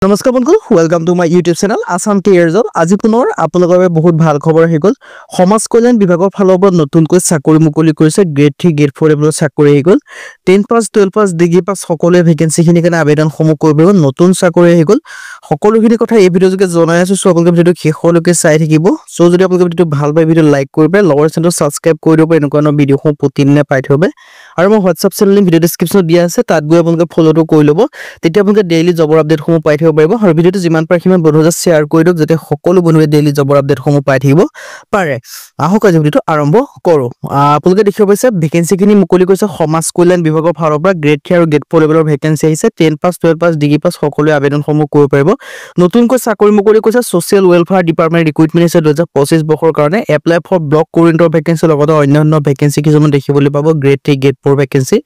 নমস্কাৰ বন্ধু welcome to my YouTube channel Assam কেৰিয়াৰজত আজি পুনৰ আপোনালোকৰ বাবে বহুত ভাল খবৰ আহি গ'ল সমাজ কল্যাণ বিভাগৰ ফালৰ পৰা নতুনকৈ চাকৰি মুকলি কৰিছে গ্ৰেড 3 গ্ৰেড 4 লেভেলৰ চাকৰি আহি গ'ল 10 পাছ 12 পাছ ডিগ্ৰী পাছ সকলোৱে ভেকেন্সিখিনি কাৰণে আবেদনসমূহ কৰিব পাৰিব নতুন চাকৰি আহি গ'ল সকলোখিনি কথা এই ভিডিঅ'যোগে জনাই আছো সো আপোনালোকে ভিডিঅ'টো শেষলৈকে চাই থাকিব সো যদি আপোনালোকে ভিডিঅ'টো ভাল পায় ভিডিঅ' লাইক কৰিব লগৰ চেনেলটো সাবস্ক্ৰাইব কৰি দিব এনেকুৱা ভিডিঅ'সমূহ প্ৰতিদিনে পাই থবে আৰু মই হোৱাটছআপ চেনেল ভিডিঅ' ডেসক্ৰিপচনত দিয়া আছে তাত গৈ আপোনালোকে ফলোটো কৰি ল'ব তেতিয়া আপোনালোকে ডেইলি জবৰ আপডেটসমূহ পাই থাকিব পাৰিব আৰু ভিডিঅ'টো যিমান পাৰে সিমান বন্ধুক শ্বেয়াৰ কৰি দিয়ক যাতে সকলো বন্ধুৱে ডেইলি জবৰ আপডেটসমূহ পাই থাকিব পাৰে আহক আজি ভিডিঅ'টো আৰম্ভ কৰো আপোনালোকে দেখিব পাইছে ভেকেন্সিখিনি মুকলি কৰিছে সমাজ কল্যাণ বিভাগৰ ফালৰ পৰা গ্ৰেড 3 আৰু গ্ৰেড 4 লেভেলৰ ভেকেন্সি আহিছে 10 পাছ 12 পাছ ডিগ্ৰী পাছ সকলোৱে আবেদনসমূহ কৰিব পাৰিব নতুনকৈ চাকৰি মুকলি কৰিছে সোশ্যাল ওয়েলফেয়াৰ ডিপাৰ্টমেন্ট ৰিক্ৰুটমেন্ট আছে 2025 বৰ্ষৰ কাৰণে এপ্লাই ফৰ ব্লক কোৰিয়েন্টৰ ভেকেন্সি লগতে অন্যান্য ভেকেন্সি কিছুমান দেখিবলৈ পাব গ্ৰেড 3 গ্ৰেড 4 ভেকেন্সি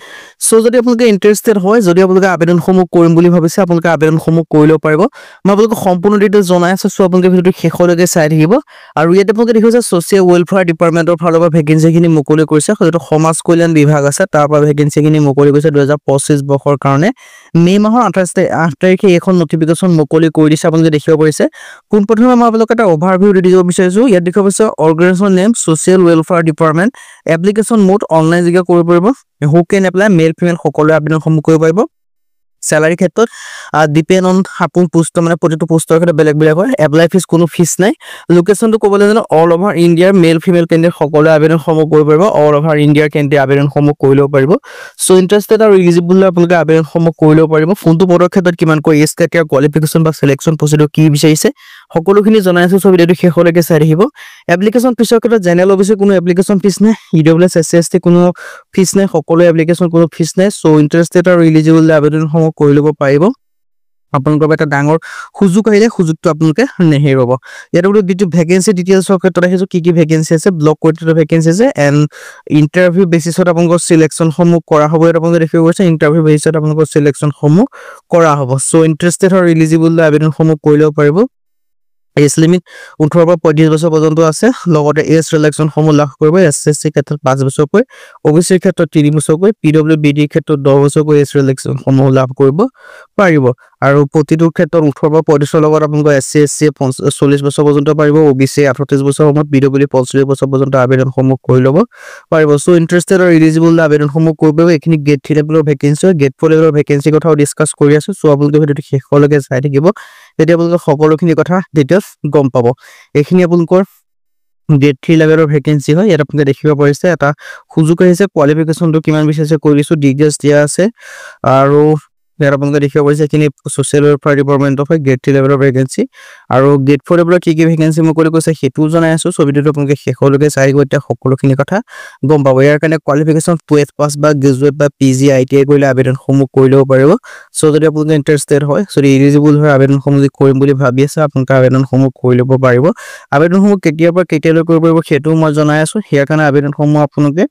সো যদি আপোনালোকে ইন্টাৰেস্টেড হয় যদি আপোনালোকে আবেদনসমূহ কৰিম বুলি ভাবিছে আপোনালোকে আবেদনসমূহ কৰি ল'ব পাৰিব মই আপোনালোকক সম্পূৰ্ণ ডিটেইলছ জনাই আছো সো আপোনালোকে ভিডিঅ'টো শেষলৈকে চাই থাকিব আৰু ইয়াতে আপোনালোকে দেখিছে সোশ্যাল ওয়েলফেয়াৰ ডিপাৰ্টমেন্টৰ ফালৰ পৰা ভেকেন্সিখিনি মুকলি কৰিছে যেটো সমাজ কল্যাণ বিভাগ আছে তাৰ পৰা ভেকেন্সিখিনি মুকলি কৰিছে 2025 বৰ্ষৰ কাৰণে মে মাহৰ 8 তাৰিখে এখন নটিফিকেশন মুকলি কৰি দিছে আপোনালোকে দেখিব পাৰিছে কোন প্ৰথমে মই আপোনালোকক এটা ওভাৰভিউ দি দিব বিচাৰিছো ইয়াত দেখিব পাৰিছে organisation name social welfare department application mode online যোগে কৰিব পাৰিব হু কেন এপ্লাই মেল ফিমেল সকলোৱে আবেদনসমূহ কৰিব পাৰিব salary ক্ষেত্ৰত ডিপেন্ড অন হাপুন পোষ্ট মানে প্ৰতিটো পোষ্টৰ ক্ষেত্ৰত বেলেগ বেলেগ হয় এপ্লাই ফিস কোনো ফিস নাই লোকেশনটো ক'বলৈ জানো অল ওভাৰ ইন্ডিয়াৰ মেল ফিমেল কেন্ডিডেট সকলোৱে আবেদনসমূহ কৰিব পাৰিব অল ওভাৰ ইন্ডিয়াৰ কেন্ডিডেট আবেদনসমূহ কৰি ল'ব পাৰিব সো ইন্টাৰেস্টেড আৰু এলিজিবল আপোনালোকে আবেদনসমূহ কৰি ল'ব পাৰিব ফোনটো পদৰ ক্ষেত্ৰত কিমান কৈ এজ ক্ৰাইটেৰিয়া কোৱালিফিকেশন বা সিলেকশন প্ৰসিডিউৰ কি বিচাৰিছে সকলোখিনি জনাই আছো সব ভিডিঅ'টো শেষলৈকে চাই থাকিব এপ্লিকেশন ফিসৰ ক্ষেত্ৰত জেনেৰেল অফিসে কোনো এপ্লিকেশন ফিস নাই ইডব্লিউএছ এছএছটি কোনো ফিস নাই সকলো এপ্লিকেশন কোনো ফিস নাই সো ইন্টাৰেস্টেড আৰু এলিজিবল আবেদনসমূহ কৰি ল'ব পাৰিব আপোনালোকৰ এটা ডাঙৰ সুযোগ আহিলে সুযোগটো আপোনালোকে নেহেৰাব ইয়াত বোলো বিটু ভেকেন্সি ডিটেইলছৰ ক্ষেত্ৰত আহিছো কি ভেকেন্সি আছে ব্লক কোৰিয়েন্টৰ ভেকেন্সি আছে এন্ড ইন্টাৰভিউ বেচিছত আপোনালোকৰ সিলেকশন সমূহ কৰা হ'ব এটা আপোনালোকে দেখিব গৈছে ইন্টাৰভিউ বেচিছত আপোনালোকৰ সিলেকশন সমূহ কৰা হ'ব সো ইন্টাৰেস্টেড আৰু এলিজিবল আবেদনসমূহ কৰি ল'ব পাৰিব এজ লিমিট 18 পৰা 35 বছৰ পৰ্যন্ত আছে লগতে এজ ৰিলেকশন সমূহ লাভ কৰিব এসএসসি ক্ষেত্ৰত 5 বছৰকৈ ওবিসি ক্ষেত্ৰত 3 বছৰকৈ পিডব্লিউবিডি ক্ষেত্ৰত 10 বছৰকৈ এজ ৰিলেকশন সমূহ লাভ কৰিব পাৰিব আৰু প্ৰতিটো ক্ষেত্ৰত 18 পৰা 35 লগত আপোনালোকৰ এসএসসি 40 বছৰ পৰ্যন্ত পাৰিব ওবিসি 38 বছৰ সময়ত পিডব্লিউ 45 বছৰ পৰ্যন্ত আবেদনসমূহ কৰি ল'ব পাৰিব সো ইন্টাৰেস্টেড আৰু এলিজিবল আবেদনসমূহ কৰিব এখিনি গ্ৰেড 3 লেভেলৰ ভেকেন্সি গ্ৰেড 4 লেভেলৰ ভেকেন্সি কথাও ডিসকাস কৰি আছো সো আপোনালোকে ভিডিঅ'টো শেষলৈকে চাই থাকিব তেতিয়া আপোনালোকে সকলোখিনি কথা ডিটেইলছ গম পাব এখিনি আপোনালোকৰ গ্ৰেড 3 লেভেলৰ ভেকেন্সি হয় ইয়াত আপোনালোকে দেখিব পাৰিছে এটা সুযোগ আহিছে কোৱালিফিকেশনটো কিমান বিচাৰিছে কৰিছো ডিটেইলছ দিয়া আছে আৰু ইয়াত আপোনালোকে দেখিব পাৰিছে এখিনি সোশ্যাল ওয়েলফেয়াৰ ডিপাৰ্টমেন্টৰ হয় গ্ৰেড 3 লেভেলৰ ভেকেন্সি আৰু গ্ৰেড 4 লেভেলৰ কি ভেকেন্সি মুকলি কৰিছে হেতু জনাই আছো সো ভিডিঅ'টো আপোনালোকে শেষলৈকে চাই গৈ এতিয়া সকলোখিনি কথা গম পাব ইয়াৰ কাৰণে কোৱালিফিকেশন 12 পাস বা গ্ৰেজুৱেট বা পিজি আইটিআই কৰিলে আবেদনসমূহ কৰি ল'ব পাৰিব সো যদি আপোনালোকে ইন্টাৰেস্টেড হয় যদি এলিজিবল হয় আবেদনসমূহ কৰিম বুলি ভাবি আছে আপোনালোকে আবেদনসমূহ কৰি ল'ব পাৰিব আবেদনসমূহ কেতিয়াৰ পৰা কেতিয়ালৈ কৰিব পাৰিব হেতু মই জনাই আছো ইয়াৰ কাৰণে আবেদনসমূহ আপোনালোকে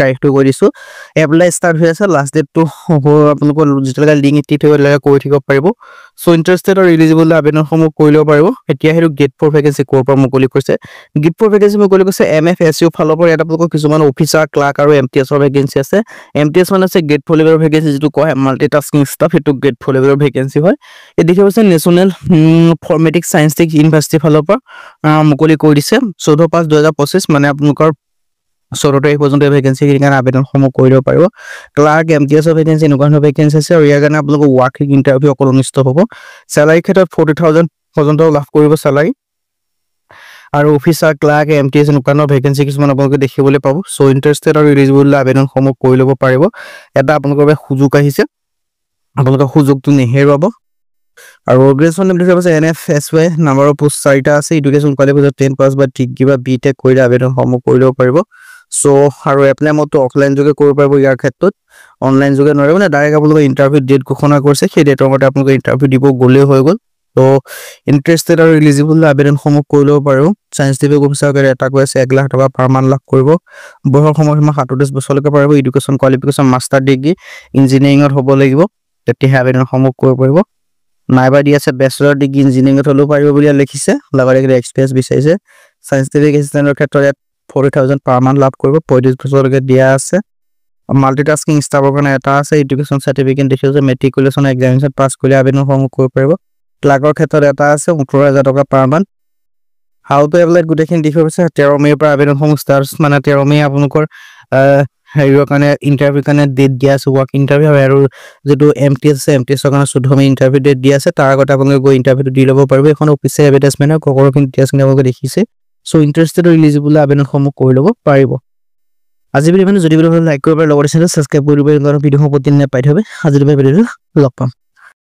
তাৰিখটো কৈ দিছো এপ্লাই ষ্টাৰ্ট হৈ আছে লাষ্ট ডেট টো আপোনালোকৰ যেতিয়ালৈকে লিংক ইটিট হৈলৈকে কৰি থাকিব পাৰিব সো ইন্টাৰেস্টেড আৰু এলিজিবল আবেদনসমূহ কৰি ল'ব পাৰিব এতিয়া হেতু গ্ৰেড 4 ভেকেন্সি কোৰ পৰা মুকলি কৰিছে গ্ৰেড 4 ভেকেন্সি মুকলি কৰিছে এমএফএসইউ ফালৰ পৰা এটা আপোনালোকৰ কিছুমান অফিচাৰ ক্লাৰ্ক আৰু এমটিএছৰ ভেকেন্সি আছে এমটিএছ মানে আছে গ্ৰেড 4 লেভেলৰ ভেকেন্সি যেটো কয় মাল্টিটাস্কিং ষ্টাফ হেতু গ্ৰেড 4 লেভেলৰ ভেকেন্সি হয় এই দেখিব আছে নেশনেল ফৰ্মেটিক সায়েন্সটিক ইউনিভাৰ্চিটি ফালৰ পৰা মুকলি কৰি দিছে 14 5 2025 মানে আপোনালোকৰ 16 তাৰিখ পৰ্যন্ত ভেকেন্সি কিমান আবেদনসমূহ কৰি ল'ব পাৰিব ক্লাৰ্ক এমটিএছৰ ভেকেন্সি এনেকুৱা ভেকেন্সি আছে আৰু ইয়াৰ কাৰণে আপোনালোকৰ ওয়াৰ্কিং ইন্টাৰভিউ অকল অনুষ্ঠিত হ'ব স্যালাৰি ক্ষেত্ৰত 40000 পৰ্যন্ত লাভ কৰিব স্যালাৰি আৰু অফিচাৰ ক্লাৰ্ক এমটিএছ এনেকুৱা ভেকেন্সি কিছুমান আপোনালোকে দেখিবলৈ পাব সো ইন্টাৰেস্টেড আৰু এলিজিবল আবেদনসমূহ কৰি ল'ব পাৰিব এটা আপোনালোকৰ সুযোগ আহিছে আপোনালোকৰ সুযোগটো নেহেৰুৱাব আৰু অৰ্গানাইজেশ্যন নেম দেখুৱাব আছে এনএফএসওয়াই নাম্বাৰৰ পোষ্ট 4টা আছে এডুকেশ্যন কোৱালিফিকেশ্যন 10 পাস বা ডিগ্ৰী বা বিটেক কৰিলে আবেদনসমূহ কৰি ল'ব পাৰিব সো আৰু এপ্লাই মটো অফলাইন যোগে কৰিব পাৰিব ইয়াৰ ক্ষেত্ৰত অনলাইন যোগে নোৱাৰিব না ডাইৰেক্ট আপোনালোকৰ ইন্টাৰভিউ ডেট ঘোষণা কৰিছে সেই ডেটৰ মতে আপোনালোকে ইন্টাৰভিউ দিব গলে হৈ গল তো ইন্টাৰেস্টেড আৰু এলিজিবল আবেদনসমূহ কৰি ল'ব পাৰিব সায়েন্সটিফিক অফিচাৰকে এটা কৈ আছে 1 লাখ টকা পাৰ মান লাভ কৰিব বয়সৰ সময়সীমা 37 বছৰলৈকে পাৰিব এডুকেশ্যন কোৱালিফিকেশ্যন মাষ্টাৰ ডিগ্ৰী ইঞ্জিনিয়াৰিংত হ'ব লাগিব তেতিয়া আবেদনসমূহ কৰিব পাৰিব নাইবা দি আছে বেচেলৰ ডিগ্ৰী ইঞ্জিনিয়াৰিংত হ'লেও পাৰিব বুলি লিখিছে লগতে এক্সপেৰিয়েন্স বিচাৰিছে সায়েন্সটিফিক এচিষ্টেন্টৰ ক্ষেত্ৰত 40000 পাৰ মান লাভ কৰিব 35 বছৰলৈকে দিয়া আছে মাল্টিটাস্কিং ষ্টাফৰ কাৰণে এটা আছে, এডুকেশ্যন চাৰ্টিফিকেট দেখিছে, মেট্ৰিকুলেশ্যন এক্সামিনেশ্যন পাছ কৰিলে আবেদনসমূহ কৰিব পাৰিব। ক্লাৰ্কৰ ক্ষেত্ৰত এটা আছে 18,000 টকা per month. How to apply গোটেইখিনি দি থৈ গৈছে। 13 মে'ৰ পৰা আবেদনসমূহ ষ্টাৰ্ট, মানে 13 মে' আপোনালোকৰ হেৰিৰ কাৰণে ইণ্টাৰভিউৰ কাৰণে ডেট দিয়া আছে, ৱৰ্ক ইণ্টাৰভিউ আৰু যিটো MTS আছে MTSৰ কাৰণে 14 মে' ইণ্টাৰভিউ ডেট দিয়া আছে। তাৰ আগতে আপোনালোকে গৈ ইণ্টাৰভিউটো দি ল'ব পাৰিব। এখন অফিচিয়েল এডভাৰটাইজমেণ্ট হয়, সকলোখিনি ডিটেইলছখিনি আপোনালোকে দেখিছে। চ' ইণ্টাৰেষ্টেড ইলিজিবল আবেদনসমূহ কৰি ল'ব পাৰিব। আজি ভিডিঅ' যদি লাইক কৰিব পাৰে, লগতে চেনেল ছাবস্ক্ৰাইব কৰি দিব, ভিডিঅ'সমূহ প্ৰতিদিনে পাই থ'ব। আজি ভিডিঅ'টো লগ পাম।